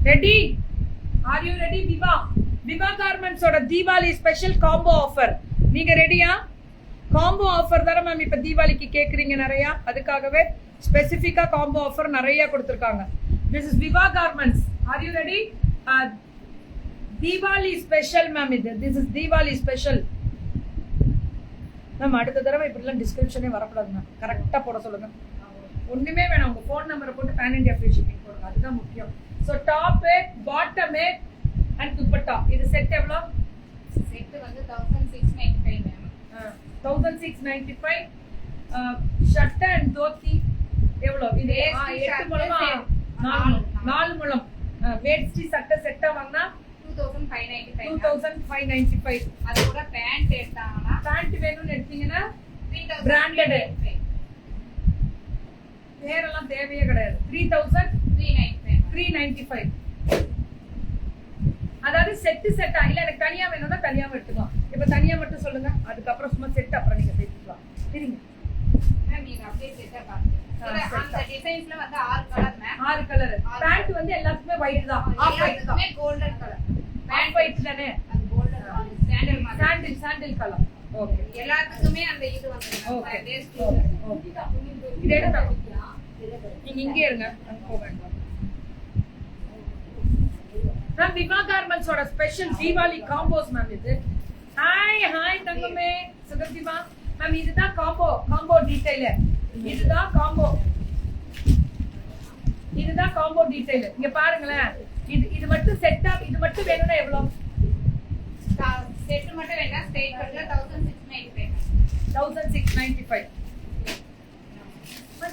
Ready? Are you ready? Viva கார்மெண்ட்ஸோட Deepavali special combo offer. நீங்க ரெடியா? காம்போ ஆஃபர் தானே மேம் இப்ப தீபாவளிக்கு கேக்குறீங்க நிறைய, அதுக்காகவே ஸ்பெசிஃபிக்கா காம்போ ஆஃபர் நிறைய கொடுத்திருக்காங்க. This is Viva Garments. Are you ready? Deepavali special ma'am இது. This is Deepavali special ma'am. அடுத்த தடவை இப்படிலாம் டிஸ்கிரிப்ஷனே வரக்கூடாது மேம், கரெக்டா போட சொல்லுங்க. ஒண்ணுமே வேணாம், உங்க போன் நம்பரை போட்டு பேன் இண்டியா ஃப்ரீ ஷிப்பிங் போடுங்க, அதுதான் முக்கியம். So top, bottom and dupatta, இது செட் எவ்வளோ? செட் வந்து 1695 மேம். 1695. ஷர்ட் அண்ட் தோத்தி எவ்வளோ? இது 8 முழமா 4 முழம். வேஷ்டி சட்டை செட்டா வாங்கினா 2595. அது கூட பேண்ட் எடுத்தாங்கன்னா, பேண்ட் வேணும்னு எடுத்தீங்கன்னா பிராண்டட், வேறெல்லாம் தேவையே கிடையாது. 3395. அதாவது செட்டு செட்டா இல்ல, எனக்கு தனியா வேணும்னா தனியாவும் எடுத்துக்கலாம். இப்ப தனியா மட்டும் சொல்லுங்க, அதுக்கப்புறம் சும்மா செட் அப்புறம் நீங்க சேர்த்துக்கலாம். சரிங்க மேம்? நீங்க அப்படியே செட்டா பாருங்க. அந்த டிசைன்ஸ்ல வந்து 6 கலர் மேம். 6 கலர். பேண்ட் வந்து எல்லாத்துக்குமே ஒயிட் தான், ஆஃப் ஒயிட் தான். கோல்டன் கலர் பேண்ட் ஒயிட் தானே, அது கோல்டன் சாண்டல் மாதிரி. சாண்டில் கலர். ஓகே, எல்லாத்துக்குமே அந்த இது வந்து ஓகே வேஸ்ட். ஓகே. இது எடுங்க, நீங்க இங்கே இருங்க, அங்க போக வேண்டாம். மேம் விவா கார்மெண்ட்ஸோட ஸ்பெஷல் தீபாவளி காம்போஸ் மேம் இது. ஹாய் தங்கமே சுகந்திமா மேம். இதுதான் காம்போ டீடைலர். இதுதான் காம்போ டீடைலர். இங்க பாருங்களேன், இது மட்டும் செட்டா, இது மட்டும் வேணும்னா எவ்வளவு? செட் மட்டும் வேண்டாம், ஸ்ட்ரைட் கட்ல 1695. 1695.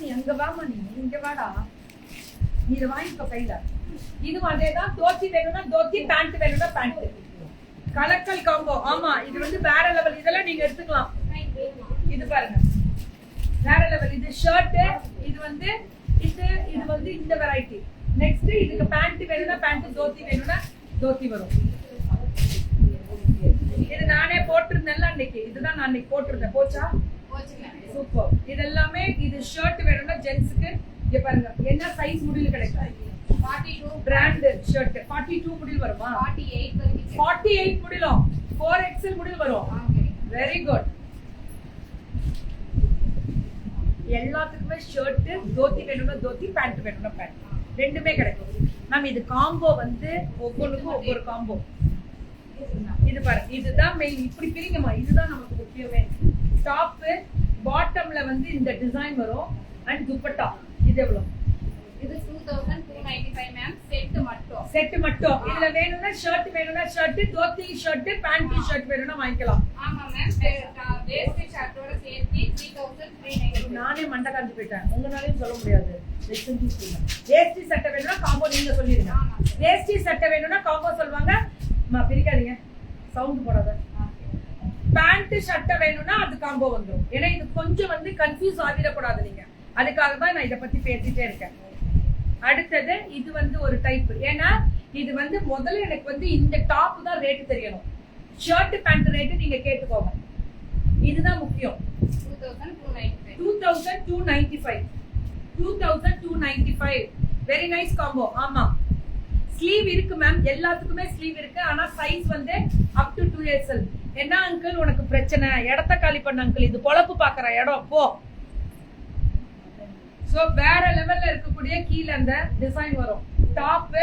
நீ அங்க வாமா, நீ இங்க வாடா, நீ இதை வாங்கிக்கோ கையில. இதுவும் அதேதான். தோத்தி வேணும்னா தோத்தி, பேண்ட் வேணும்னா பேண்ட். கலக்கல் காம்போ. ஆமா, இது வந்து வேற லெவல். இதெல்லாம் நீங்க எடுத்துக்கலாம். இது பாருங்க, வேற லெவல். இது ஷர்ட், இது வந்து இந்த வெரைட்டி. நெக்ஸ்ட் இதுக்கு பேண்ட் வேணும்னா பேண்ட், தோத்தி வேணும்னா தோத்தி வரும். இது நானே போட்டிருந்தேன்ல அன்னைக்கு, இதுதான் நான் அன்னைக்கு போட்டிருந்தேன். போச்சா? சூப்பர். இது எல்லாமே. இது ஷர்ட் வேணும்னா ஜென்ஸ்க்கு. இங்க பாருங்க என்ன சைஸ் முடியல கிடைக்கும். 42 பிராண்ட் ஷர்ட் 42 முடியல வருமா? 48 வரைக்கும். 48 முடியல, 4XL முடியல வரும். Very good. எல்லாத்துக்குமே ஷர்ட், தோத்தி வேணும்னா தோத்தி, பேண்ட் வேணும்னா பேண்ட், ரெண்டுமே கிடைக்கும் மேம். இது காம்போ வந்து ஒவ்வொன்றுக்கும் ஒவ்வொரு காம்போ. இது பாருங்க, இதுதான் மெயின். இப்படி பிரிங்கம்மா, இதுதான் நமக்கு முக்கியமே. டாப், பாட்டம்ல வந்து இந்த டிசைன் வரும் அண்ட் துப்பட்டா. இது எவ்வளவு? இது 2295 மேம். செட் மட்டும். இதுல வேணும்னா ஷர்ட் வேணும்னா shirt, dhoti shirt, pant shirt வேணும்னா வாங்கிக்கலாம். ஆமா மேம். வேஷ்டி ஷர்ட்டோட சேர்த்து 3395. நானே மண்டை காஞ்சு போயிட்டேன், உங்களாலையும் சொல்ல முடியாது. வேஷ்டி சட்டை வேணும்னா காம்போ நீங்க சொல்லிடுங்க. வேஷ்டி சட்டை வேணும்னா காம்போ சொல்லுவாங்க. பிரிக்காதீங்க, சவுண்ட் போடாத. பேண்ட் ஷர்ட்டை வேணும்னா அது காம்போ வந்துடும். ஏன்னா இது கொஞ்சம் வந்து கன்ஃபியூஸ் ஆகிடக்கூடாது நீங்க, அதுக்காக தான் நான் இதை பத்தி பேசிட்டே இருக்கேன். அடுத்தது இது வந்து ஒரு டைப். ஏன்னா இது வந்து முதல்ல எனக்கு வந்து இந்த டாப் தான் ரேட் தெரியணும். ஷர்ட் பேண்ட் ரேட் நீங்க கேட்டுக்கோங்க, இதுதான் முக்கியம். 2295. Very nice combo. ஆமா, ஸ்லீவ் இருக்கு மேம், எல்லாத்துக்குமே ஸ்லீவ் இருக்கு. ஆனா சைஸ் வந்து அப் டு 2XL. என்ன அங்கிள் உனக்கு பிரச்சனை? இடத்த காலி பண்ண அங்கிள், இது பொழப்பு பாக்குற இடம் போ. சோ வேற லெவல்ல இருக்கக்கூடிய கீழ அந்த டிசைன் வரும். டாப்,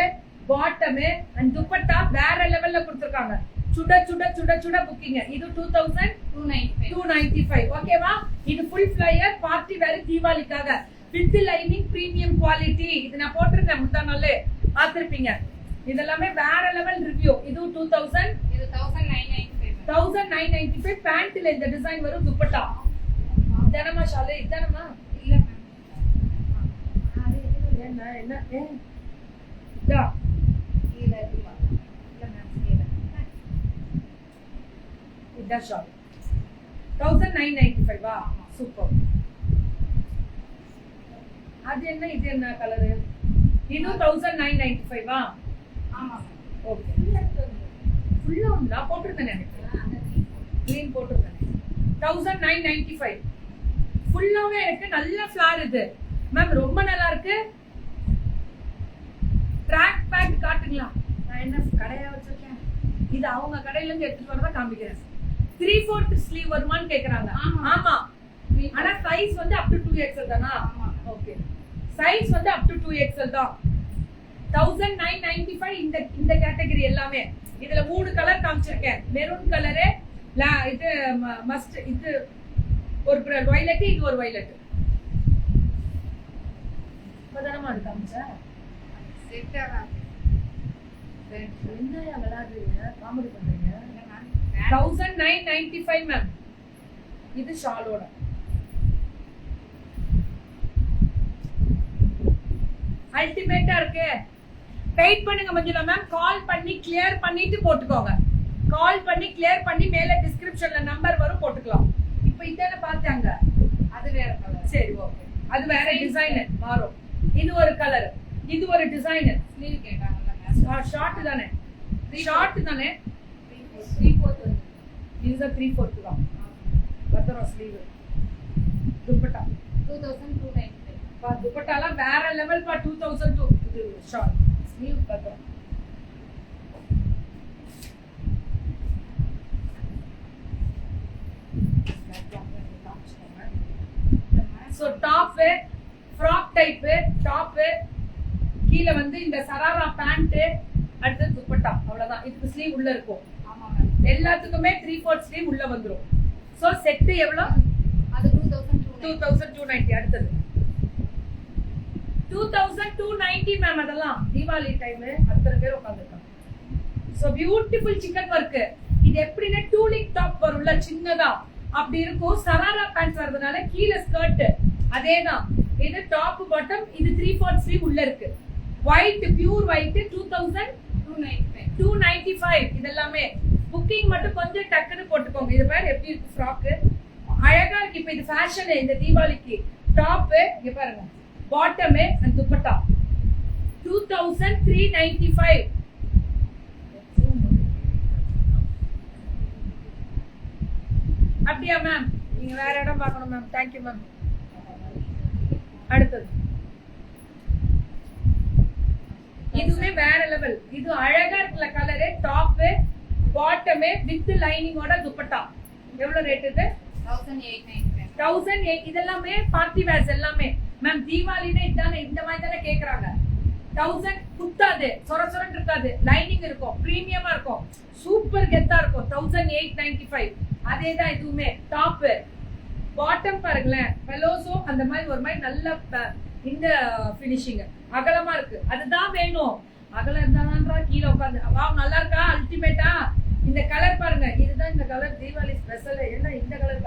பாட்டம் அண்ட் துப்பட்டா வேற லெவல்ல கொடுத்திருக்காங்க. சுட சுட சுட சுட புக்கிங். இது 2295. ஓகேவா? இது ஃபுல் ஃப்ளையர் பார்ட்டி வேர் தீபாவளிக்காக வித் லைனிங் பிரீமியம் குவாலிட்டி. இது நான் போட்டிருக்கேன், முந்தா நாளே பார்த்திருப்பீங்க. இதெல்லாமே வேற லெவல் ரிவ்யூ. இது 1995. பேண்ட்ல இந்த டிசைன் வரும். துப்பட்டா இதனமா ஷாலே, இதனமா இல்ல மேம். என்ன இதா இல்ல மேம். இதா ஷால் 1995. வா, சூப்பர். அது என்ன, இது என்ன கலரு? இது 1995. வா. ஆமா ஓகே. ஃபுல்லா உண்டா? போட்டிருந்தேன் எனக்கு, க்ளீன் போட்டிருந்தேன். 1995 ஃபுல்லாவே இருக்கு. நல்ல ஃபிளார் இது மேம், ரொம்ப நல்லா இருக்கு. ட்ராக் பேண்ட் காட்டுங்க. பாக்குறீங்களா நான் என்ன கடையா வச்சிருக்கேன் இது அவங்க கடையில இருந்து எடுத்துட்டு வரதா காமிக்கிறேன் 3/4 ஸ்லீவ் வருமான்னு கேக்குறாங்க ஆமா ஆனா சைஸ் வந்து up to 2XL தானா ஓகே சைஸ் வந்து up to 2XL தான் 1995 இந்த கேட்டகரி எல்லாமே இதுல 3 கலர் காமிச்சிருக்கேன் மெரூன் கலரு இது மஸ்ட் இது ஒரு வயலட் இது ஒரு வயலட் பதனமா இருக்கு காமிச்சா செட் ஆகா என்னையா விளையாடுறீங்க காமெடி பண்றீங்க 1995 மேம் இது ஷாலோட அல்டிமேட்டா இருக்கு வெயிட் பண்ணுங்க மஞ்சுளா மேம் கால் பண்ணி கிளியர் பண்ணிட்டு போட்டுக்கோங்க கால் பண்ணி கிளியர் பண்ணி மேல டிஸ்கிரிப்ஷன்ல நம்பர் வரும் போட்டுக்கலாம் இப்போ இதென்ன பார்த்தாங்க அது வேற கலர் சரி ஓகே அது வேற டிசைன் மாறும் இது ஒரு கலர் இது ஒரு டிசைன் ஸ்லீவ் கேட்டாங்கல ஷார்ட் தானே ஷார்ட் தானே 3/4 இதுதான் 3/4 தான் பத்தரம் ஸ்லீவ் துப்பட்டா 2295 பா துப்பட்டாலாம் வேற லெவல் பா 2002 இது ஷார்ட் ஸ்லீவ் பத்தரம் so top frock type top கீழ வந்து இந்த சராரா பேண்ட் அடுத்து துப்பட்டா அவ்வளவுதான் இதுக்கு ஸ்லீவ் உள்ள இருக்கும் ஆமா மேம் எல்லாத்துக்குமே 3/4 ஸ்லீவ் உள்ள வந்துரும் சோ செட் எவ்வளவு அது 2290 அடுத்தது 2290 மேம் அதெல்லாம் தீபாவளி டைம் அத்தனை பேர் உட்கார்ந்திருக்காங்க சோ பியூட்டிஃபுல் சிக்கன் வர்க் இது எப்படின்னா டூலிக் டாப் வரும்ல சின்னதா அப்படி இருக்கும் சராரா பேண்ட் வரதுனால கீழ ஸ்கர்ட் அதேதான் இது டாப் பாட்டம் இது 3/4 ஸ்லீவ் உள்ள இருக்கு ஒயிட் பியூர் ஒயிட் 2295 இதெல்லாமே புக்கிங் மட்டும் கொஞ்சம் டக்குன்னு போட்டுக்கோங்க இது பாரு எப்படி இருக்கு ஃப்ராக் அழகா இருக்கு இப்போ இது ஃபேஷன் இந்த தீபாவளிக்கு டாப் இங்க பாருங்க பாட்டம் அண்ட் துப்பட்டா 2395 அப்படியா மேம் நீங்க வேற இடம் பார்க்கணும் மேம் தேங்க்யூ மேம் அடுத்தது இதுவுமே வேற லெவல் இது அழகா இருக்குல்ல கலரு டாப் பாட்டம் வித் லைனிங்கோட துப்பட்டா எவ்வளவு ரேட் இது 1008 இதெல்லாமே பார்ட்டி வேர்ஸ் எல்லாமே மேம் தீபாவளினா இதானே இந்த மாதிரி தானே கேக்குறாங்க 1000 குத்தாது சொர சொரன்னு இருக்காது லைனிங் இருக்கும் பிரீமியமா இருக்கும் சூப்பர் கெத்தா இருக்கும் 1895 அதேதான் இதுவுமே டாப் பாட்டம் பாருங்களேன் பெலோசோ அந்த மாதிரி ஒரு மாதிரி நல்ல இந்த ஃபினிஷிங் அகலமா இருக்கு அதுதான் வேணும் அகலம் இருந்தாதான்றா கீழே உட்காந்து வாவ் நல்லா இருக்கா அல்டிமேட்டா இந்த கலர் பாருங்க இதுதான் இந்த கலர் தீபாவளி ஸ்பெஷல் என்ன இந்த கலர்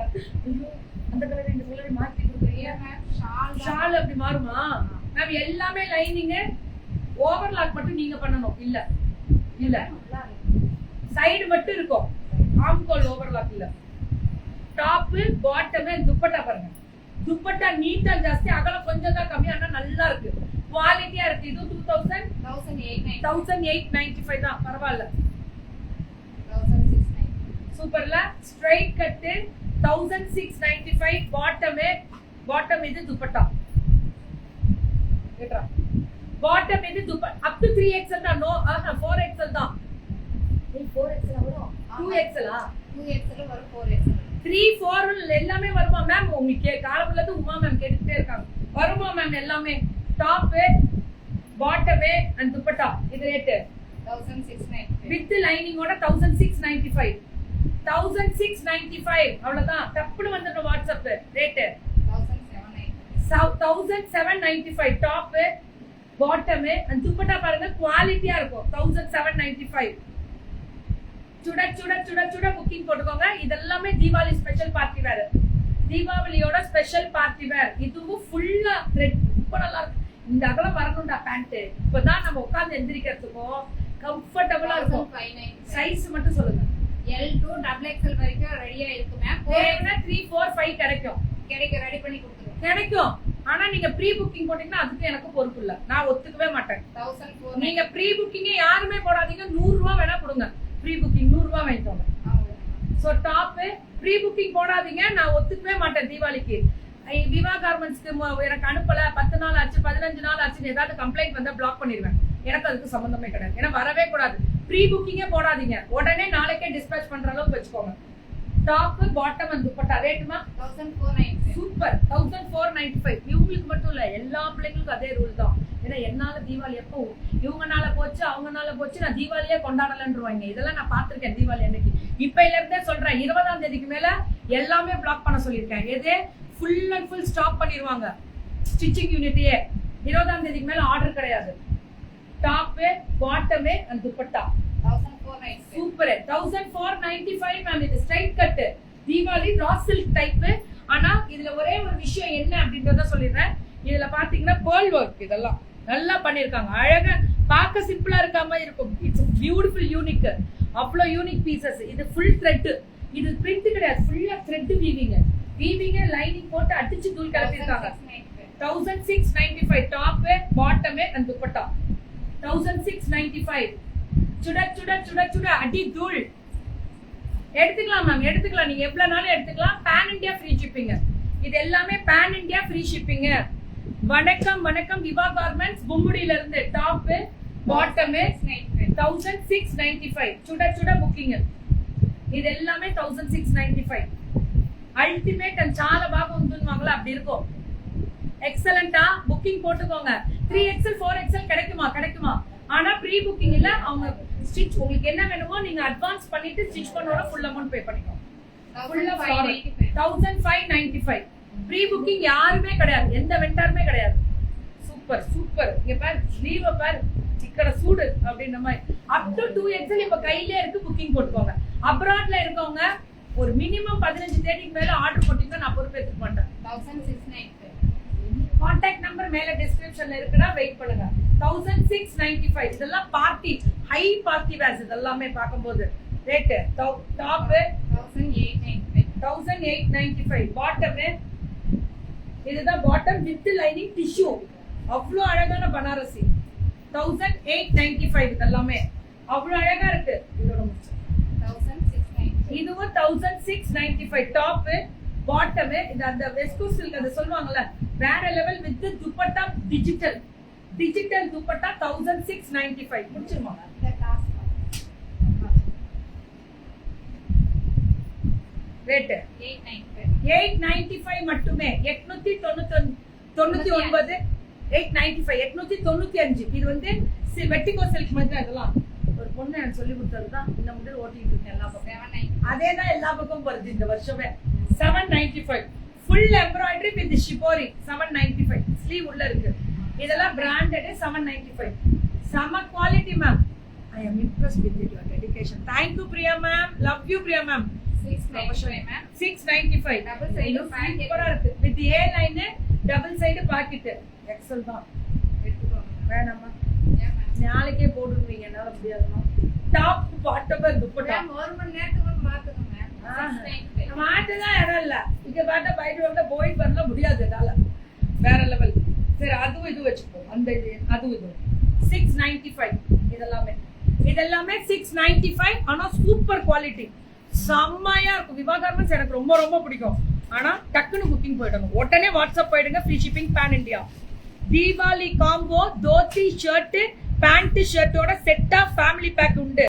ஐயோ அந்த கலர் இந்த கலர் மாத்தி கொடுக்குறீங்க ஷால் அப்படி மாறுமா மேம் எல்லாமே லைனிங் ஓவர்லாக் மட்டும் நீங்க பண்ணணும் இல்ல இல்ல சைடு மட்டும் இருக்கும் ஆம்கோல் ஓவர்லாக் இல்ல டாப் பாட்டம் துப்பட்டா பாருங்க துப்பட்டா நீட்டா ஜாஸ்தி அகலம் கொஞ்சம் தான் கம்மி ஆனா நல்லா இருக்கு குவாலிட்டியா இருக்கு இது 1895 தான் பரவாயில்ல சூப்பர்ல ஸ்ட்ரைட் கட் 1695 பாட்டம் இது துப்பட்டா கேட்றா பாட்டம் இது துப்பட்டா அப் டு 3XL தான் நோ 4XL தான் நீ 4XL வரும் 2XL 2XL வரும் 4XL 3-4 எல்லாமே வருமா மேம் உங்களுக்கு காலத்துல இருந்து உமா மேம் கேட்டுட்டே இருக்காங்க வருமா மேம் எல்லாமே டாப் பாட்டம் அண்ட் துப்பட்டா இது ரேட் 1695 வித் லைனிங்கோட 1695 அவ்வளவுதான் டப்புன்னு வந்துடும் WhatsApp rate 1795 top bottom and dupatta பாருங்க குவாலிட்டியா இருக்கும் 1795 சுட சுட சுட சுட புக்கிங் போட்டுக்கோங்க இதெல்லாமே தீபாவளி ஸ்பெஷல் பார்ட்டி வேர் தீபாவளியோட ஸ்பெஷல் பார்ட்டி வேர் இதுவும் ஃபுல்லா த்ரெட் ரொம்ப நல்லா இருக்கு இந்த அகலம் வரணும்டா பேண்ட் இப்பதான் நம்ம உட்கார்ந்து எந்திரிக்கிறதுக்கும் கம்ஃபர்டபுளா இருக்கும் சைஸ் மட்டும் சொல்லுங்க L2 XXL வரைக்கும் ரெடியா இருக்கு மேம் வேணும்னா 3-4-5 கிடைக்கும் ரெடி பண்ணி கொடுத்துருவோம் கிடைக்கும் ஆனா நீங்க ப்ரீ புக்கிங் போட்டீங்கன்னா அதுக்கு எனக்கு பொறுப்பு இல்ல நான் ஒத்துக்கவே மாட்டேன் 1004 நீங்க ப்ரீ புக்கிங்கே யாருமே போடாதீங்க 100 ரூபாய் வேணா கொடுங்க ப்ரீ புக்கிங் 100 ரூபாய் வாங்கிக்கோங்க சோ டாப் ப்ரீ புக்கிங் போடாதீங்க நான் ஒத்துக்கவே மாட்டேன் தீபாவளிக்கு விவா கார்மெண்ட்ஸ்க்கு எனக்கு அனுப்பல 10 நாள் ஆச்சு 15 நாள் ஆச்சுன்னு ஏதாவது கம்ப்ளைண்ட் வந்தா பிளாக் பண்ணிடுவேன். எனக்கு அதுக்கு சம்பந்தமே கிடையாது. ஏன்னா வரவே கூடாது. ப்ரீ புக்கிங்கே போடாதீங்க. உடனே நாளைக்கே டிஸ்பேச் பண்ற அளவுக்கு வச்சுக்கோங்க. டாப் பாட்டம் அண்ட் துப்பட்டா ரேட்டுமா 1495. சூப்பர் 1495. இவங்களுக்கு மட்டும் இல்ல எல்லா பிள்ளைங்களுக்கும் அதே ரூல் தான். ஏன்னா என்னால தீபாவளி எப்போ இவங்கனால போச்சு அவங்கனால போச்சு நான் தீபாவளியே கொண்டாடலன்றுவாங்க. இதெல்லாம் நான் பார்த்திருக்கேன் தீபாவளி அன்னைக்கு. இப்பையில இருந்தே சொல்றேன் 20ஆம் தேதிக்கு மேல எல்லாமே பிளாக் பண்ண சொல்லியிருக்கேன். எது ஃபுல் அண்ட் ஃபுல் ஸ்டாப் பண்ணிடுவாங்க. ஸ்டிச்சிங் யூனிட்டையே 20ஆம் தேதிக்கு மேல ஆர்டர் கிடையாது. Top bottom and dupatta 1495. Super 1495 ma'am. இது straight cut Deepavali raw silk type. ஆனா இதுல ஒரே ஒரு விஷயம் என்ன அப்படின்றத சொல்லிடுறேன். இதுல பாத்தீங்கன்னா pearl work இதெல்லாம் நல்லா பண்ணிருக்காங்க. அழகா பார்க்க சிம்பிளா இருக்காம இருக்கும். It's beautiful unique. அவ்வளோ யூனிக் பீசஸ். இது ஃபுல் த்ரெட். இது பிரிண்ட் கிடையாது. ஃபுல்லா த்ரெட் வீவிங். லைனிங் போட்டு அடிச்சு தூள் கிளப்பிருக்காங்க. 1695 டாப் பாட்டம் அண்ட் துப்பட்டா 1695. சுட சுட சுட சுட அடி தூள். எடுத்துக்கலாம் மேம் எடுத்துக்கலாம். நீங்க எவ்வளவு நாளும் எடுத்துக்கலாம். Pan India free shipping. இது எல்லாமே பேன் இந்தியா ஃப்ரீ ஷிப்பிங். வணக்கம் வணக்கம் விவா கார்மெண்ட்ஸ் பொம்முடியில இருந்து டாப் பாட்டம் 1695 சுட சுட புக்கிங். இது எல்லாமே 1695. அல்டிமேட் அண்ட் చాలా బాగా ఉంటుందిங்களா அப்படி இருக்கும். எக்ஸலென்ட்டா புக்கிங் போட்டுக்கோங்க. 3XL 4XL கிடைக்குமா ஆனா ப்ரீ புக்கிங் இல்ல. அவங்க ஸ்டிச் உங்களுக்கு என்ன வேணுமோ நீங்க அட்வான்ஸ் பண்ணிட்டு ஸ்டிச் பண்ணோட ஃபுல் அமௌண்ட் பே பண்ணிக்கோங்க. ஃபுல்லா 1595. ப்ரீ புக்கிங் யாருமே கிடையாது. எந்த வெண்டாருமே கிடையாது. Super super. இங்க பாரு ஸ்லீவ் பாரு சிக்கட சூடு அப்படின்ற மாதிரி அப் டு 2XL இப்ப கையிலே இருக்கு. புக்கிங் போட்டுக்கோங்க. அப்ராட்ல இருக்கவங்க ஒரு மினிமம் 15 தேதிக்கு மேல ஆர்டர் போட்டீங்கன்னா நான் பொறுப்பேற்றுக்க மாட்டேன். 1695. கான்டாக்ட் நம்பர் மேல டிஸ்கிரிப்ஷன்ல இருக்குன்னா வெயிட் பண்ணுங்க. 1695. இதெல்லாம் பார்ட்டி ஹை பார்ட்டி வேர்ஸ். இதெல்லாமே பார்க்கும்போது ரேட் டாப் 1895. பாட்டம் இதுதான் பாட்டம் வித் லைனிங் டிஷ்யூ. அவ்வளோ அழகான பனாரசி 1895. இதெல்லாமே அவ்வளோ அழகா இருக்கு. இதோட 1695. இதுவும் 1695 டாப் பாட்டம். இது அந்த வெஸ்கோ சில்க் அது சொல்லுவாங்கல்ல வேற level with dupatta digital dupatta 1695. முடிச்சிருமா ரேட் 895 மட்டுமே. 899 895. இது வந்து வெட்டிகோ சில்க் மாதிரி தான். இதெல்லாம் ஒரு பொண்ணு எனக்கு சொல்லி கொடுத்ததுதான். இந்த முதல் ஓட்டிட்டு இருக்கேன் எல்லா பக்கம். அதேதான் எல்லா பக்கம் வருது இந்த வருஷமே. 795 full embroidery with shibori 795. Sleeve உள்ள இருக்கு. இதெல்லாம் பிராண்டட் 795. செம quality ma'am. I am impressed with your dedication. Thank you Priya ma'am. Love you Priya ma'am. 695. 695 double side pocket சூப்பரா இருக்கு. With a line double side pocket. XL தான். எடுத்துக்கோங்க. வேணாமா நாளைக்கே போடுவீங்க. என்னால முடியாதுமா. டாப் பாட்டம் துப்பட்டா ஒரு மணி நேரத்துக்கு மாத்துங்க மேம். மாட்டுதான் இடம் இல்ல. இங்க பார்த்தா பைட்டு வந்தா போயிட்டு வரல முடியாது. என்னால வேற லெவல். சரி அதுவும் இது வச்சுப்போம். அந்த இது அதுவும் இது 695. இதெல்லாமே 695. ஆனா சூப்பர் குவாலிட்டி செம்மையா இருக்கும். விவா கார்மெண்ட்ஸ் எனக்கு ரொம்ப ரொம்ப பிடிக்கும். ஆனா டக்குன்னு புக்கிங் போயிடணும். உடனே வாட்ஸ்அப் போயிடுங்க. Free shipping pan India. Deepavali combo dhoti shirt pant ஷர்ட்டோட செட்டா ஃபேமிலி பேக் உண்டு.